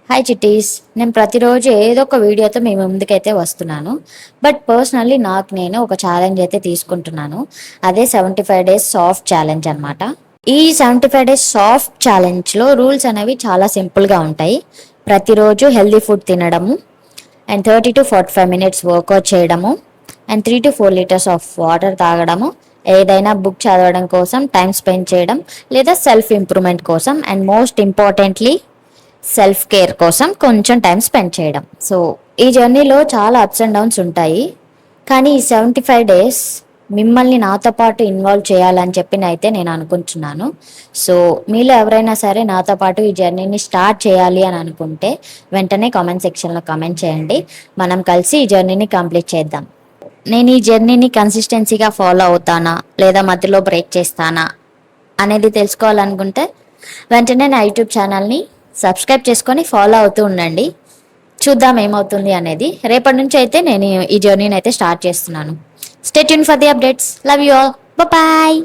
Hi చిట్టీస్, నేను ప్రతిరోజు ఏదో ఒక వీడియోతో మీ ముందుకైతే వస్తున్నాను. బట్ పర్సనల్లీ నేను ఒక ఛాలెంజ్ అయితే తీసుకుంటున్నాను. అదే 75 డేస్ సాఫ్ట్ ఛాలెంజ్ అనమాట. ఈ 75 డేస్ సాఫ్ట్ ఛాలెంజ్లో రూల్స్ అనేవి చాలా సింపుల్గా ఉంటాయి. ప్రతిరోజు హెల్దీ ఫుడ్ తినడము, అండ్ 30 to 45 మినిట్స్ వర్కౌట్ చేయడము, and 3 to 4 litres of water తాగడము, ఏదైనా బుక్ చదవడం కోసం టైం స్పెండ్ చేయడం, లేదా సెల్ఫ్ ఇంప్రూవ్మెంట్ కోసం, and most importantly self care కోసం కొంచెం టైం స్పెండ్ చేయడం. సో ఈ జర్నీలో చాలా అప్స్ అండ్ డౌన్స్ ఉంటాయి. కానీ ఈ 75 డేస్ మిమ్మల్ని నాతో పాటు ఇన్వాల్వ్ చేయాలని చెప్పి అయితే నేను అనుకుంటున్నాను. సో మీలో ఎవరైనా సరే నాతో పాటు ఈ జర్నీని స్టార్ట్ చేయాలి అని అనుకుంటే వెంటనే కామెంట్ సెక్షన్లో కామెంట్ చేయండి. మనం కలిసి ఈ జర్నీని కంప్లీట్ చేద్దాం. నేను ఈ జర్నీని కన్సిస్టెన్సీగా ఫాలో అవుతానా లేదా మధ్యలో బ్రేక్ చేస్తానా అనేది తెలుసుకోవాలనుకుంటే వెంటనే నా యూట్యూబ్ ఛానల్ని సబ్స్క్రైబ్ చేసుకొని ఫాలో అవుతూ ఉండండి. చూద్దాం ఏమవుతుంది అనేది. రేపటి నుంచి అయితే నేను ఈ జర్నీని అయితే స్టార్ట్ చేస్తున్నాను. Stay tune for the updates. Love you all. Bye.